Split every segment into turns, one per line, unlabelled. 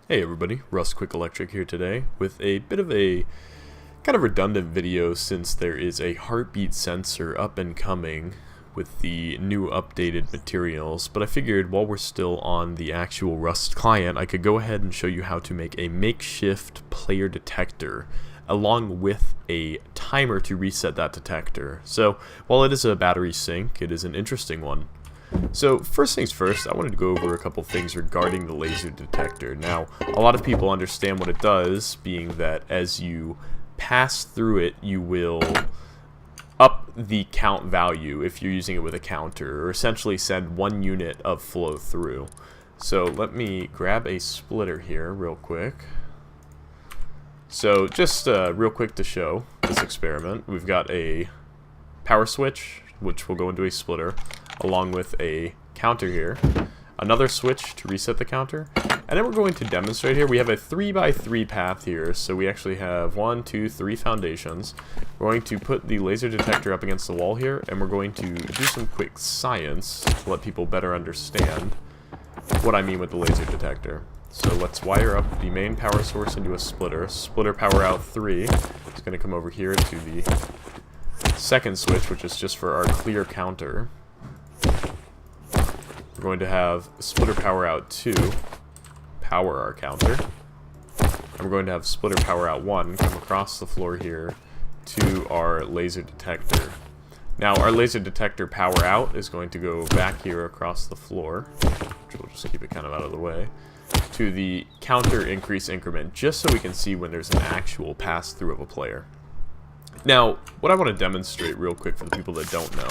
Hey everybody, Russ Quick Electric here today with a bit of a kind of redundant video since there is a heartbeat sensor up and coming with the new updated materials, but I figured while we're still on the actual Rust client I could go ahead and show you how to make a makeshift player detector along with a timer to reset that detector. So while it is a battery sync, it is an interesting one. So first things first, I wanted to go over a couple things regarding the laser detector. Now, a lot of people understand what it does, being that as you pass through it, you will up the count value if you're using it with a counter, or essentially send 1 unit of flow through. So let me grab a splitter here real quick. So just real quick to show this experiment, we've got a power switch, which will go into a splitter, along with a counter here, another switch to reset the counter, and then we're going to demonstrate here. We have a 3x3 path here, so we actually have 1, 2, 3 foundations. We're going to put the laser detector up against the wall here, and we're going to do some quick science to let people better understand what I mean with the laser detector. So let's wire up the main power source into a splitter. Splitter power out 3 is going to come over here to the second switch, which is just for our clear counter. We're going to have splitter power out 2, power our counter. And we're going to have splitter power out 1 come across the floor here to our laser detector. Now our laser detector power out is going to go back here across the floor, which we'll just keep it kind of out of the way, to the counter increase increment, just so we can see when there's an actual pass through of a player. Now, what I want to demonstrate real quick for the people that don't know,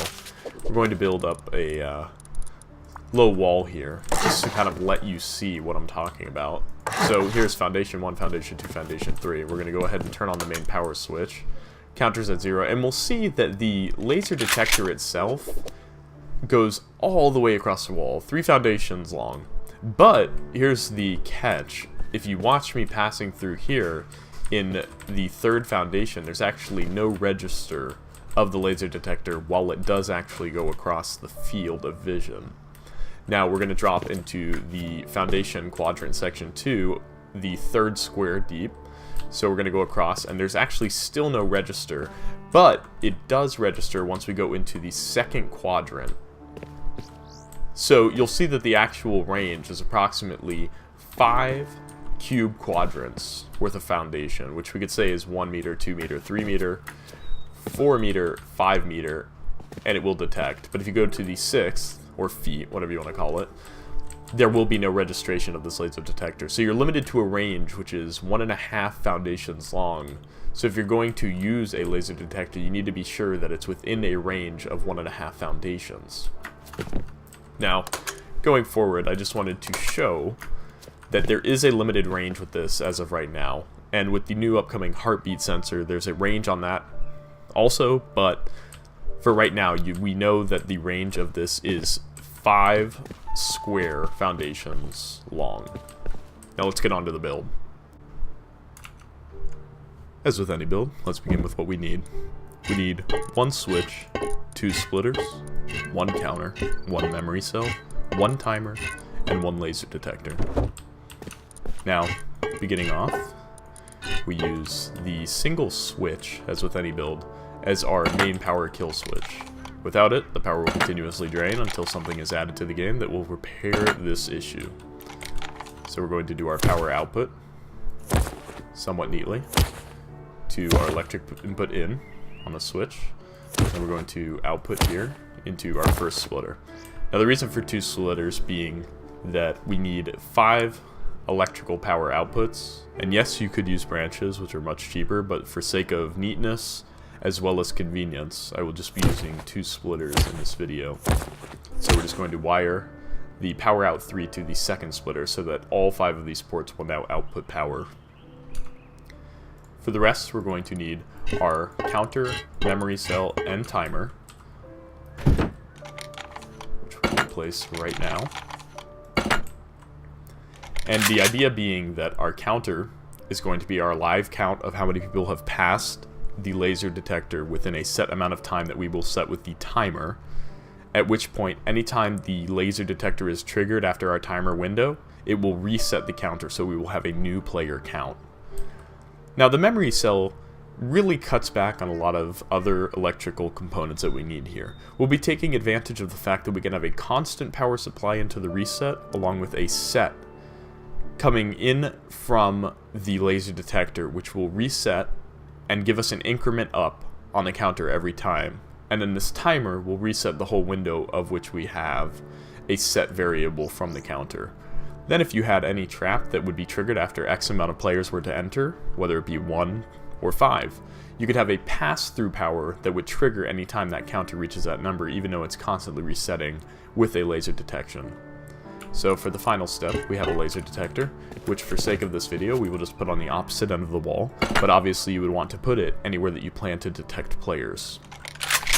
we're going to build up a low wall here, just to kind of let you see what I'm talking about. So here's foundation 1, foundation 2, foundation 3. We're going to go ahead and turn on the main power switch. Counter's at 0, and we'll see that the laser detector itself goes all the way across the wall, 3 foundations long. But here's the catch. If you watch me passing through here, in the third foundation, there's actually no register of the laser detector while it does actually go across the field of vision. Now we're going to drop into the foundation quadrant section 2, the third square deep. So we're going to go across, and there's actually still no register, but it does register once we go into the second quadrant. So you'll see that the actual range is approximately 5 cube quadrants worth of foundation, which we could say is 1 meter, 2 meter, 3 meter, 4 meter, 5 meter, and it will detect. But if you go to the 6th, or feet, whatever you want to call it, there will be no registration of this laser detector. So you're limited to a range which is 1.5 foundations long. So if you're going to use a laser detector, you need to be sure that it's within a range of 1.5 foundations. Now, going forward, I just wanted to show that there is a limited range with this as of right now, and with the new upcoming heartbeat sensor, there's a range on that also, but for right now, we know that the range of this is 5 square foundations long. Now let's get on to the build. As with any build, let's begin with what we need. We need 1 switch, 2 splitters, 1 counter, 1 memory cell, 1 timer, and 1 laser detector. Now, beginning off, we use the single switch, as with any build, as our main power kill switch. Without it, the power will continuously drain until something is added to the game that will repair this issue. So we're going to do our power output somewhat neatly to our electric input in on the switch, and we're going to output here into our first splitter. Now the reason for 2 splitters being that we need 5 electrical power outputs, and yes, you could use branches, which are much cheaper, but for sake of neatness as well as convenience, I will just be using 2 splitters in this video. So we're just going to wire the power out 3 to the second splitter so that all 5 of these ports will now output power. For the rest, we're going to need our counter, memory cell, and timer, which we're going to place right now. And the idea being that our counter is going to be our live count of how many people have passed the laser detector within a set amount of time that we will set with the timer, at which point anytime the laser detector is triggered after our timer window, it will reset the counter, so we will have a new player count. Now the memory cell really cuts back on a lot of other electrical components that we need here. We'll be taking advantage of the fact that we can have a constant power supply into the reset, along with a set coming in from the laser detector, which will reset and give us an increment up on the counter every time. And then this timer will reset the whole window of which we have a set variable from the counter. Then if you had any trap that would be triggered after X amount of players were to enter, whether it be 1 or 5, you could have a pass-through power that would trigger any time that counter reaches that number, even though it's constantly resetting with a laser detection. So for the final step, we have a laser detector, which for sake of this video, we will just put on the opposite end of the wall, but obviously you would want to put it anywhere that you plan to detect players.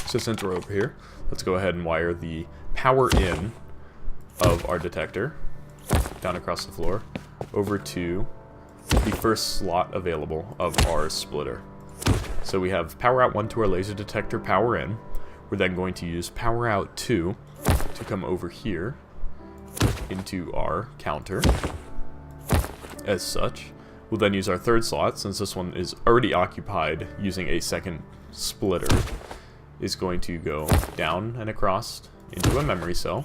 So since we're over here, let's go ahead and wire the power in of our detector down across the floor over to the first slot available of our splitter. So we have power out 1 to our laser detector power in. We're then going to use power out 2 to come over here into our counter as such. We'll then use our third slot, since this one is already occupied using a second splitter, is going to go down and across into a memory cell.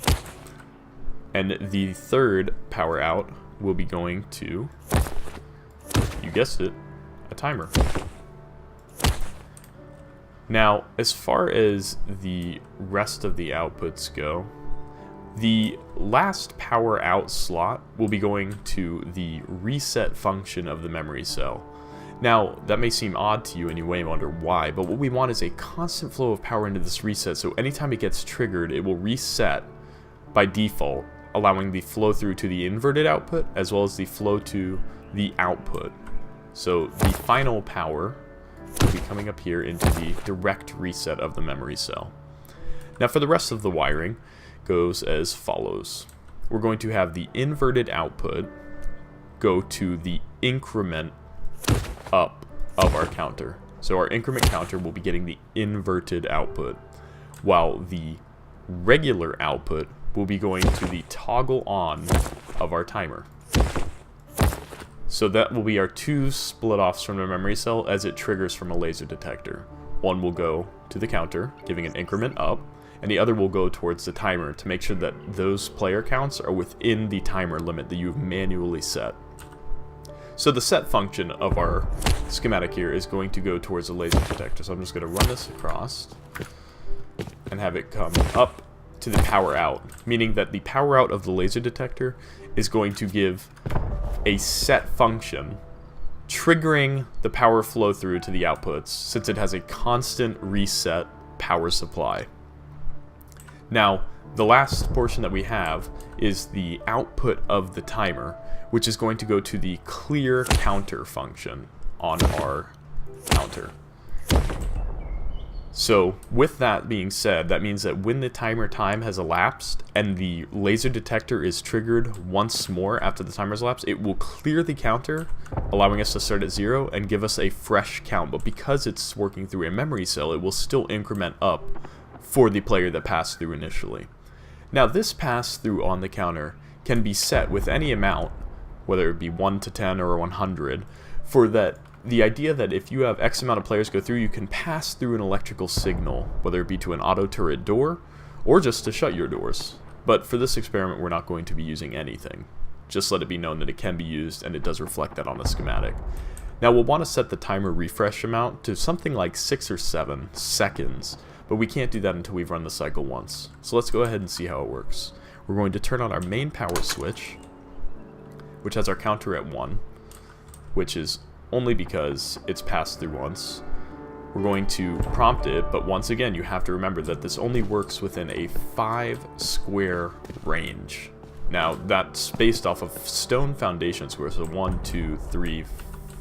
And the third power out will be going to, you guessed it, a timer. Now, as far as the rest of the outputs go, the last power out slot will be going to the reset function of the memory cell. Now, that may seem odd to you and you may wonder why, but what we want is a constant flow of power into this reset, so anytime it gets triggered, it will reset by default, allowing the flow through to the inverted output as well as the flow to the output. So the final power will be coming up here into the direct reset of the memory cell. Now for the rest of the wiring goes as follows. We're going to have the inverted output go to the increment up of our counter. So our increment counter will be getting the inverted output, while the regular output will be going to the toggle on of our timer. So that will be our 2 split offs from the memory cell as it triggers from a laser detector. One will go to the counter, giving an increment up, and the other will go towards the timer to make sure that those player counts are within the timer limit that you've manually set. So the set function of our schematic here is going to go towards the laser detector. So I'm just going to run this across and have it come up to the power out, meaning that the power out of the laser detector is going to give a set function triggering the power flow through to the outputs, since it has a constant reset power supply. Now, the last portion that we have is the output of the timer, which is going to go to the clear counter function on our counter. So with that being said, that means that when the timer time has elapsed and the laser detector is triggered once more after the timer's elapsed, it will clear the counter, allowing us to start at 0 and give us a fresh count. But because it's working through a memory cell, it will still increment up for the player that passed through initially. Now this pass through on the counter can be set with any amount, whether it be 1 to 10 or 100, for that. The idea that if you have X amount of players go through, you can pass through an electrical signal, whether it be to an auto turret door or just to shut your doors. But for this experiment, we're not going to be using anything. Just let it be known that it can be used, and it does reflect that on the schematic. Now we'll want to set the timer refresh amount to something like 6 or 7 seconds, but we can't do that until we've run the cycle once. So let's go ahead and see how it works. We're going to turn on our main power switch, which has our counter at 1, which is only because it's passed through once. We're going to prompt it, but once again, you have to remember that this only works within a 5 square range. Now, that's based off of stone foundation squares, so 1, 2, 3,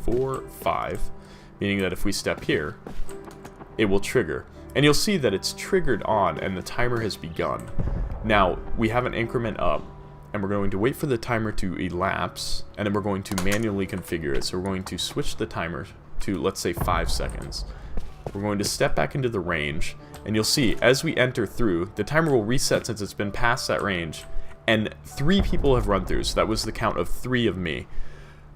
4, 5, meaning that if we step here, it will trigger. And you'll see that it's triggered on and the timer has begun. Now, we have an increment up, and we're going to wait for the timer to elapse, and then we're going to manually configure it. So we're going to switch the timer to, let's say, 5 seconds. We're going to step back into the range, and you'll see as we enter through, the timer will reset since it's been past that range, and 3 people have run through, so that was the count of 3 of me.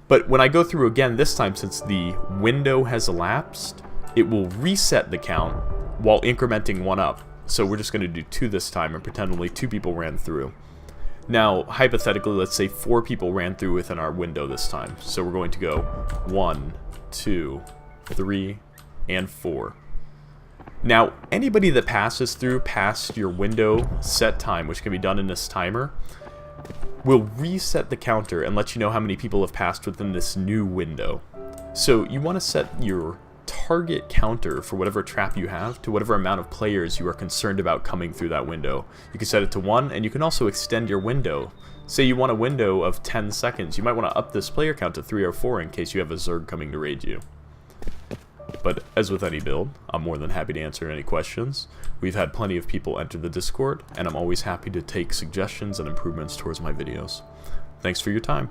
But when I go through again this time, since the window has elapsed, it will reset the count while incrementing 1 up. So we're just going to do 2 this time and pretend only 2 people ran through. Now, hypothetically, let's say 4 people ran through within our window this time. So we're going to go 1, 2, 3, and 4. Now, anybody that passes through past your window set time, which can be done in this timer, will reset the counter and let you know how many people have passed within this new window. So you want to set your target counter for whatever trap you have to whatever amount of players you are concerned about coming through that window. You can set it to 1, and you can also extend your window. Say you want a window of 10 seconds, you might want to up this player count to 3 or 4 in case you have a Zerg coming to raid you. But as with any build, I'm more than happy to answer any questions. We've had plenty of people enter the Discord, and I'm always happy to take suggestions and improvements towards my videos. Thanks for your time.